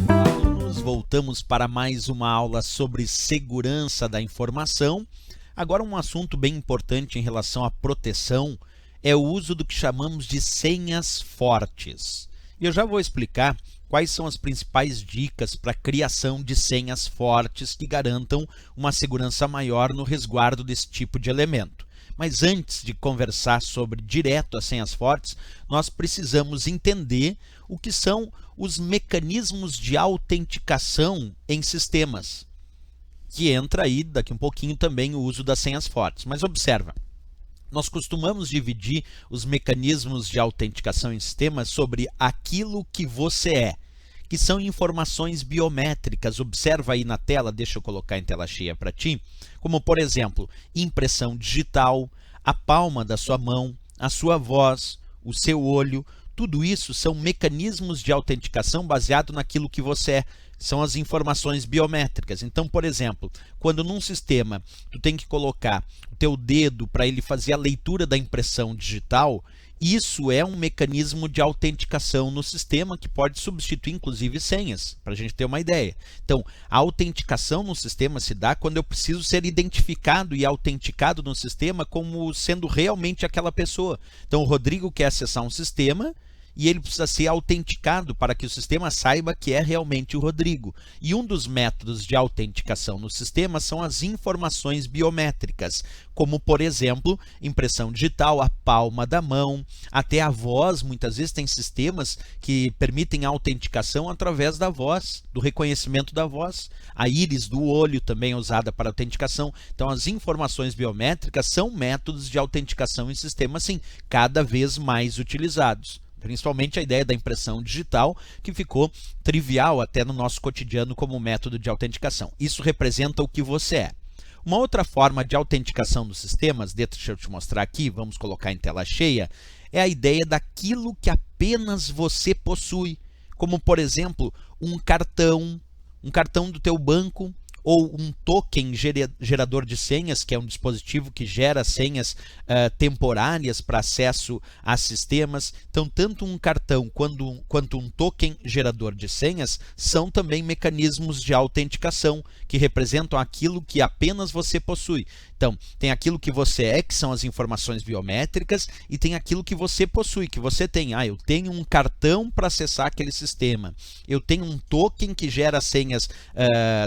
Alunos, voltamos para mais uma aula sobre segurança da informação. Agora, um assunto bem importante em relação à proteção é o uso do que chamamos de senhas fortes. E eu já vou explicar quais são as principais dicas para a criação de senhas fortes que garantam uma segurança maior no resguardo desse tipo de elemento. Mas antes de conversar sobre direto as senhas fortes, nós precisamos entender o que são os mecanismos de autenticação em sistemas, que entra aí daqui um pouquinho também o uso das senhas fortes. Mas observa, nós costumamos dividir os mecanismos de autenticação em sistemas sobre aquilo que você é, que são informações biométricas. Observa aí na tela, deixa eu colocar em tela cheia para ti, como por exemplo, impressão digital, a palma da sua mão, a sua voz, o seu olho. Tudo isso são mecanismos de autenticação baseado naquilo que você é. São as informações biométricas. Então, por exemplo, quando num sistema tu tem que colocar o teu dedo para ele fazer a leitura da impressão digital, isso é um mecanismo de autenticação no sistema que pode substituir, inclusive, senhas, para a gente ter uma ideia. Então, a autenticação no sistema se dá quando eu preciso ser identificado e autenticado no sistema como sendo realmente aquela pessoa. Então, o Rodrigo quer acessar um sistema e ele precisa ser autenticado para que o sistema saiba que é realmente o Rodrigo. E um dos métodos de autenticação no sistema são as informações biométricas, como, por exemplo, impressão digital, a palma da mão, até a voz. Muitas vezes tem sistemas que permitem a autenticação através da voz, do reconhecimento da voz. A íris do olho também é usada para autenticação. Então, as informações biométricas são métodos de autenticação em sistemas, sim, cada vez mais utilizados. Principalmente a ideia da impressão digital, que ficou trivial até no nosso cotidiano como método de autenticação. Isso representa o que você é. Uma outra forma de autenticação dos sistemas, deixa eu te mostrar aqui, vamos colocar em tela cheia, é a ideia daquilo que apenas você possui, como por exemplo, um cartão do teu banco, ou um token gerador de senhas, que é um dispositivo que gera senhas temporárias para acesso a sistemas. Então, tanto um cartão quanto um token gerador de senhas são também mecanismos de autenticação, que representam aquilo que apenas você possui. Então, tem aquilo que você é, que são as informações biométricas, e tem aquilo que você possui, que você tem. Eu tenho um cartão para acessar aquele sistema. Eu tenho um token que gera senhas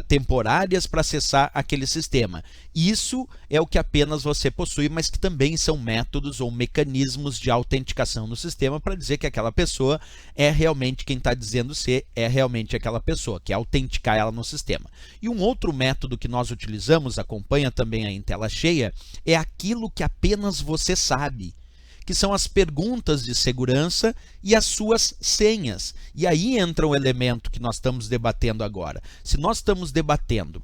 temporárias para acessar aquele sistema. Isso é o que apenas você possui, mas que também são métodos ou mecanismos de autenticação no sistema para dizer que aquela pessoa é realmente quem está dizendo ser, é realmente aquela pessoa, que é autenticar ela no sistema. E um outro método que nós utilizamos, acompanha também aí em tela cheia, é aquilo que apenas você sabe, que são as perguntas de segurança e as suas senhas. E aí entra o elemento que nós estamos debatendo agora. Se nós estamos debatendo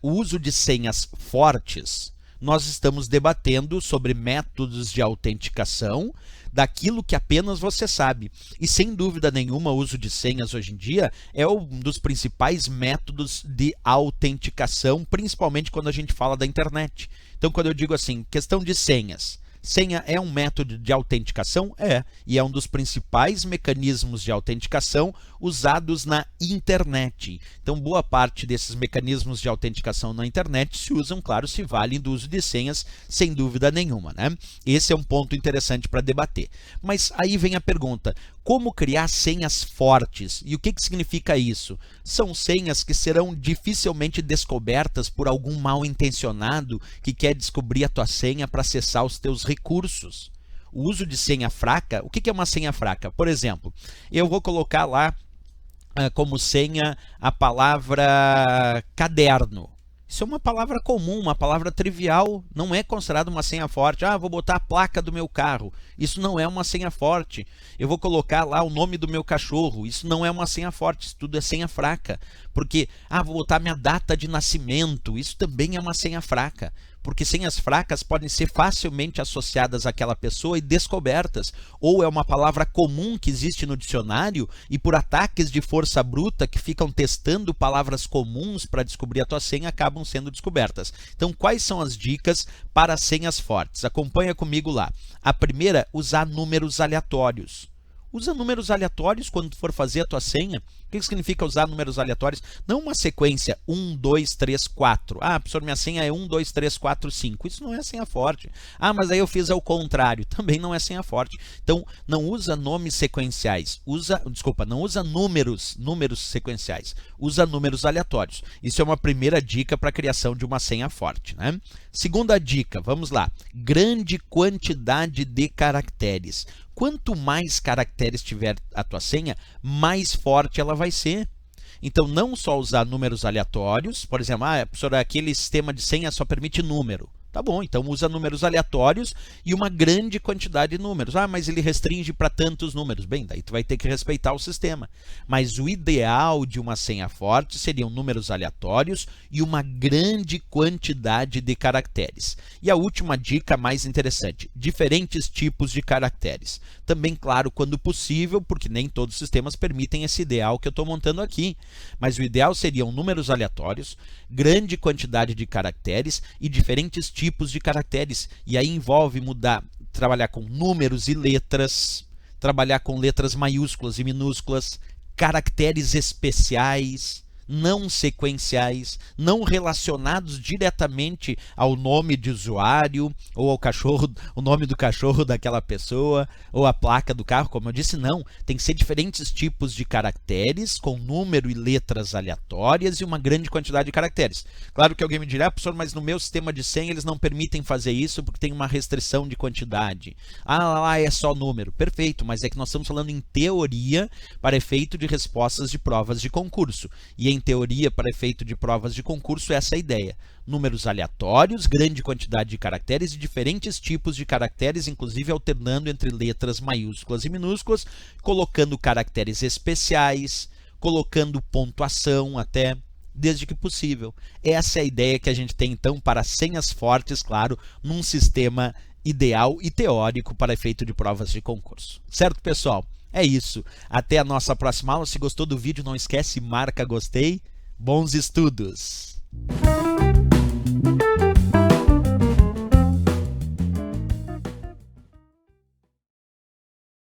o uso de senhas fortes, nós estamos debatendo sobre métodos de autenticação daquilo que apenas você sabe. E sem dúvida nenhuma, o uso de senhas hoje em dia é um dos principais métodos de autenticação, principalmente quando a gente fala da internet. Então, quando eu digo assim, questão de senhas, senha é um método de autenticação? É, e é um dos principais mecanismos de autenticação usados na internet. Então, boa parte desses mecanismos de autenticação na internet se usam, claro, se valem do uso de senhas, sem dúvida nenhuma, né? Esse é um ponto interessante para debater. Mas aí vem a pergunta, como criar senhas fortes? E o que significa isso? São senhas que serão dificilmente descobertas por algum mal intencionado que quer descobrir a tua senha para acessar os teus recursos. O uso de senha fraca, o que é uma senha fraca? Por exemplo, eu vou colocar lá como senha a palavra caderno. Isso é uma palavra comum, uma palavra trivial, não é considerado uma senha forte. Vou botar a placa do meu carro. Isso não é uma senha forte. Eu vou colocar lá o nome do meu cachorro. Isso não é uma senha forte, isso tudo é senha fraca. Porque, vou botar minha data de nascimento. Isso também é uma senha fraca. Porque senhas fracas podem ser facilmente associadas àquela pessoa e descobertas. Ou é uma palavra comum que existe no dicionário e por ataques de força bruta que ficam testando palavras comuns para descobrir a tua senha, acabam sendo descobertas. Então, quais são as dicas para senhas fortes? Acompanha comigo lá. A primeira, usar números aleatórios. Usa números aleatórios quando for fazer a tua senha. O que significa usar números aleatórios? Não uma sequência 1, 2, 3, 4. Ah, professor, minha senha é 1, 2, 3, 4, 5. Isso não é senha forte. Ah, mas aí eu fiz ao contrário. Também não é senha forte. Então, não usa nomes sequenciais. Não usa números sequenciais. Usa números aleatórios. Isso é uma primeira dica para a criação de uma senha forte, né? Segunda dica, vamos lá. Grande quantidade de caracteres. Quanto mais caracteres tiver a tua senha, mais forte ela vai ser. Então, não só usar números aleatórios, por exemplo, professor, aquele sistema de senha só permite número. Tá bom, então usa números aleatórios e uma grande quantidade de números. Ah, mas ele restringe para tantos números. Bem, daí tu vai ter que respeitar o sistema. Mas o ideal de uma senha forte seriam números aleatórios e uma grande quantidade de caracteres. E a última dica mais interessante, diferentes tipos de caracteres. Também, claro, quando possível, porque nem todos os sistemas permitem esse ideal que eu estou montando aqui. Mas o ideal seriam números aleatórios, grande quantidade de caracteres e diferentes tipos de caracteres. E aí envolve trabalhar com números e letras, trabalhar com letras maiúsculas e minúsculas, caracteres especiais, não sequenciais, não relacionados diretamente ao nome de usuário ou ao cachorro, o nome do cachorro daquela pessoa ou a placa do carro, como eu disse, não. Tem que ser diferentes tipos de caracteres com número e letras aleatórias e uma grande quantidade de caracteres. Claro que alguém me dirá, professor, mas no meu sistema de senha eles não permitem fazer isso porque tem uma restrição de quantidade. Ah, lá é só número. Perfeito, mas é que nós estamos falando em teoria para efeito de respostas de provas de concurso. E em teoria, para efeito de provas de concurso, essa é a ideia. Números aleatórios, grande quantidade de caracteres e diferentes tipos de caracteres, inclusive alternando entre letras maiúsculas e minúsculas, colocando caracteres especiais, colocando pontuação até, desde que possível. Essa é a ideia que a gente tem, então, para senhas fortes, claro, num sistema ideal e teórico para efeito de provas de concurso. Certo, pessoal? É isso. Até a nossa próxima aula. Se gostou do vídeo, não esquece, marca gostei. Bons estudos!